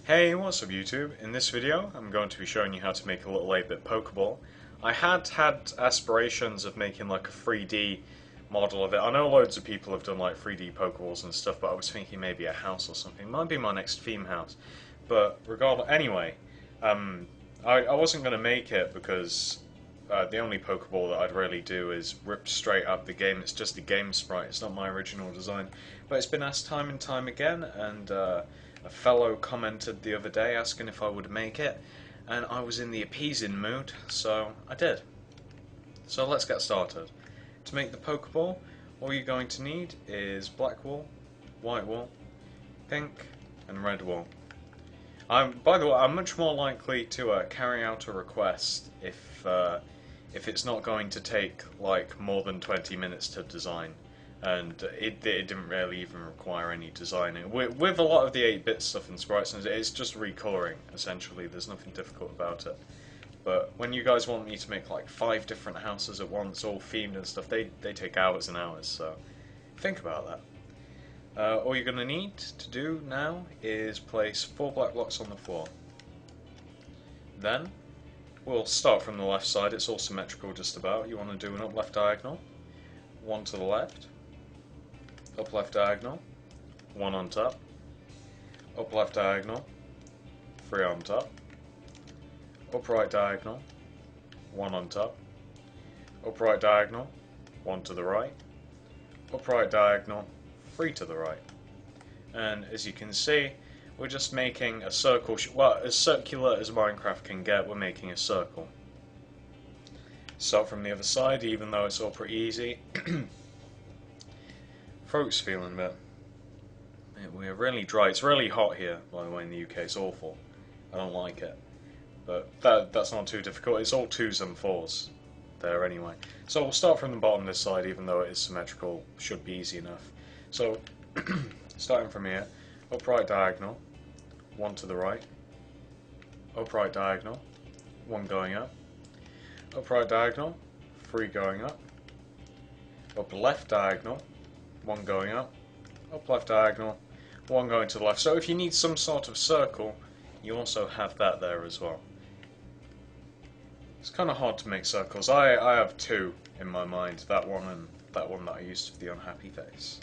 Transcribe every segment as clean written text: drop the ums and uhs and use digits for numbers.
Hey, what's up YouTube? In this video I'm going to be showing you how to make a little 8-bit Pokeball. I had aspirations of making like a 3D model of it. I know loads of people have done like 3D Pokeballs and stuff, but I was thinking maybe a house or something. Might be my next theme house. But regardless, anyway, I wasn't going to make it because the only Pokeball that I'd really do is rip straight up the game. It's just a game sprite, it's not my original design. But it's been asked time and time again, and a fellow commented the other day asking if I would make it, and I was in the appeasing mood, so I did. So let's get started. To make the Pokeball, all you're going to need is black wool, white wool, pink, and red wool. By the way, I'm much more likely to carry out a request if it's not going to take like more than 20 minutes to design, and it didn't really even require any designing. With a lot of the 8-bit stuff and sprites, it's just recoloring essentially. There's nothing difficult about it. But when you guys want me to make like 5 different houses at once, all themed and stuff, they take hours and hours. So think about that. All you're going to need to do now is place 4 black blocks on the floor. Then we'll start from the left side. It's all symmetrical just about. You want to do an up left diagonal, 1 to the left, up left diagonal, 1 on top, up left diagonal, 3 on top, up right diagonal, 1 on top, up right diagonal, 1 to the right, up right diagonal, 3 to the right. And as you can see, we're just making a circle, well, as circular as Minecraft can get, we're making a circle. Start from the other side, even though it's all pretty easy. Throat's feeling a bit. We're really dry. It's really hot here, by the way, in the UK. It's awful. I don't like it. But that's not too difficult. It's all 2s and 4s there anyway. So we'll start from the bottom this side, even though it is symmetrical. Should be easy enough. So, starting from here, upright diagonal, 1 to the right, upright diagonal, 1 going up, upright diagonal, 3 going up, up left diagonal, 1 going up left diagonal, 1 going to the left. So if you need some sort of circle, you also have that there as well. It's kind of hard to make circles. I have 2 in my mind, that one and that one that I used for the unhappy face.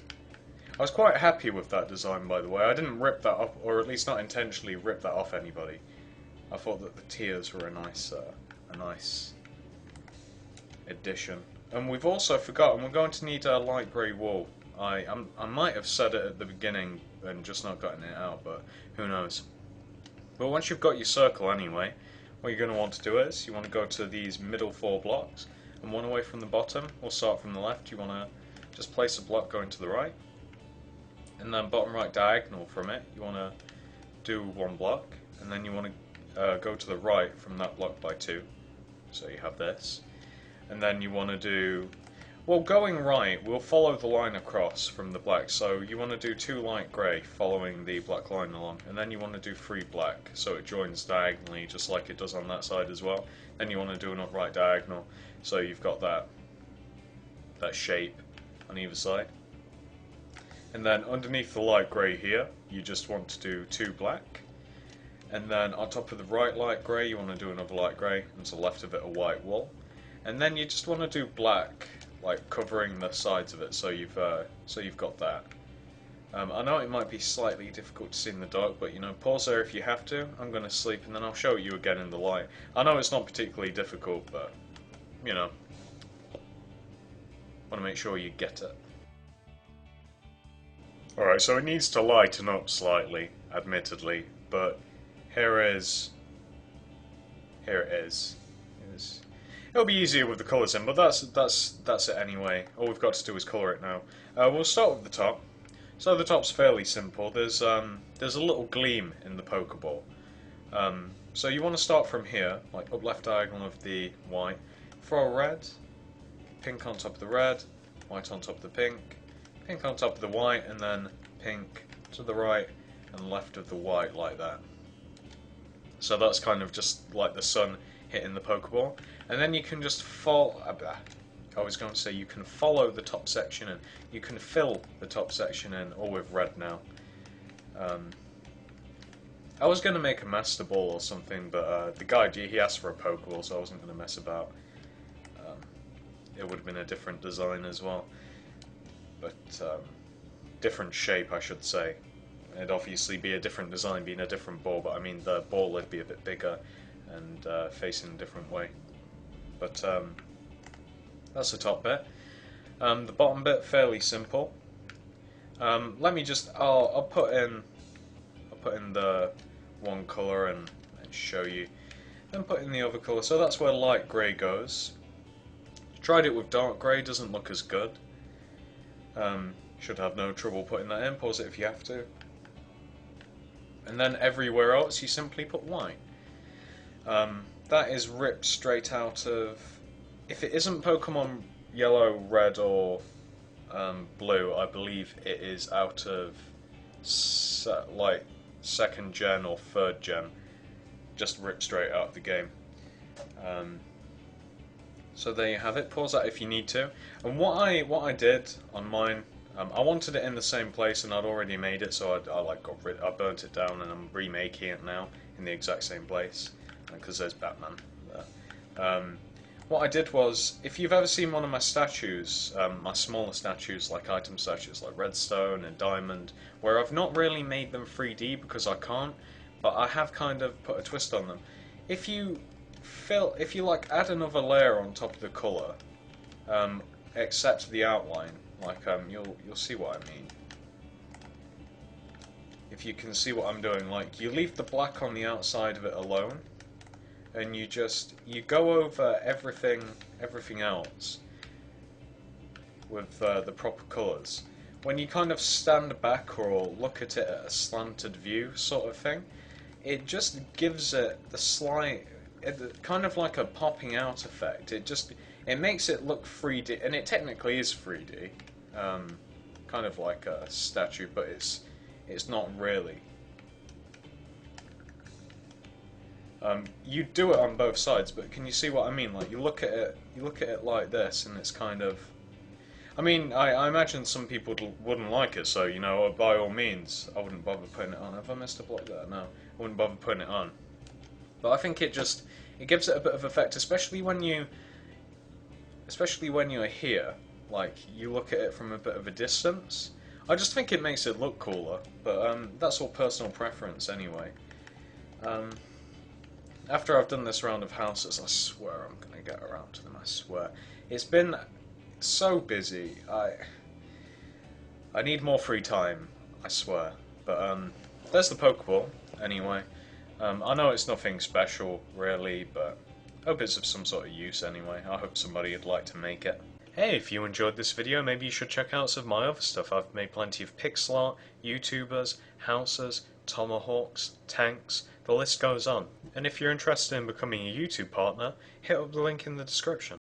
I was quite happy with that design, by the way. I didn't rip that up, or at least not intentionally rip that off anybody. I thought that the tears were a nice addition. And we've also forgotten, we're going to need a light grey wool. I might have said it at the beginning and just not gotten it out, but who knows. But once you've got your circle anyway, what you're going to want to do is, you want to go to these middle 4 blocks, and 1 away from the bottom. We'll start from the left. You want to just place a block going to the right, and then bottom right diagonal from it, you want to do 1 block, and then you want to go to the right from that block by 2. So you have this. And then you want to do, well, going right, we'll follow the line across from the black. So you want to do 2 light grey following the black line along, and then you want to do 3 black, so it joins diagonally just like it does on that side as well. Then you want to do an upright diagonal, so you've got that shape on either side. And then underneath the light grey here, you just want to do 2 black. And then on top of the right light grey, you want to do another light grey, and to the left of it a white wool. And then you just want to do black, like covering the sides of it, so you've got that. I know it might be slightly difficult to see in the dark, but you know, pause there if you have to. I'm going to sleep, and then I'll show you again in the light. I know it's not particularly difficult, but you know, want to make sure you get it. Alright, so it needs to lighten up slightly, admittedly, but here it is. It'll be easier with the colours in, but that's it anyway. All we've got to do is colour it now. We'll start with the top. So the top's fairly simple. There's a little gleam in the Pokeball. So you want to start from here, like up left diagonal of the white. Throw a red, pink on top of the red, white on top of the pink, pink on top of the white, and then pink to the right and left of the white, like that. So that's kind of just like the sun hitting the Pokeball. And then you can just follow, I was going to say you can follow the top section and you can fill the top section in, all with red now. I was going to make a Master Ball or something, but the guy, he asked for a Pokeball, so I wasn't going to mess about. It would have been a different design as well. But, different shape, I should say. It'd obviously be a different design, being a different ball, but I mean the ball would be a bit bigger and facing a different way. But, that's the top bit. The bottom bit, fairly simple. Let me just, I'll put in the one colour and show you, then put in the other colour. So that's where light grey goes. Tried it with dark grey, doesn't look as good. Should have no trouble putting that in. Pause it if you have to. And then everywhere else you simply put white. That is ripped straight out of, if it isn't Pokemon Yellow, Red or Blue, I believe it is out of like 2nd gen or 3rd gen, just ripped straight out of the game. So there you have it. Pause that if you need to. And what I did on mine, I wanted it in the same place, and I'd already made it, so I burnt it down, and I'm remaking it now in the exact same place because there's Batman there. What I did was, if you've ever seen one of my statues, my smaller statues, like item statues like Redstone and Diamond, where I've not really made them 3D because I can't, but I have kind of put a twist on them. If you like add another layer on top of the colour, except the outline, like you'll see what I mean. If you can see what I'm doing, like you leave the black on the outside of it alone, and you go over everything else with the proper colours. When you kind of stand back or look at it at a slanted view sort of thing, it just gives it the slight, kind of like a popping out effect. It makes it look 3D, and it technically is 3D, kind of like a statue, but it's not really. You do it on both sides, but can you see what I mean? Like you look at it like this, and it's kind of. I mean, I imagine some people wouldn't like it, so you know, by all means, I wouldn't bother putting it on. Have I messed up like that? No, I wouldn't bother putting it on. But I think it gives it a bit of effect, especially when you're here. Like you look at it from a bit of a distance. I just think it makes it look cooler, but that's all personal preference anyway. After I've done this round of houses, I swear I'm going to get around to them, I swear. It's been so busy, I need more free time, I swear. But there's the Pokeball, anyway. I know it's nothing special, really, but I hope it's of some sort of use anyway. I hope somebody would like to make it. Hey, if you enjoyed this video, maybe you should check out some of my other stuff. I've made plenty of pixel art, YouTubers, houses, tomahawks, tanks, the list goes on. And if you're interested in becoming a YouTube partner, hit up the link in the description.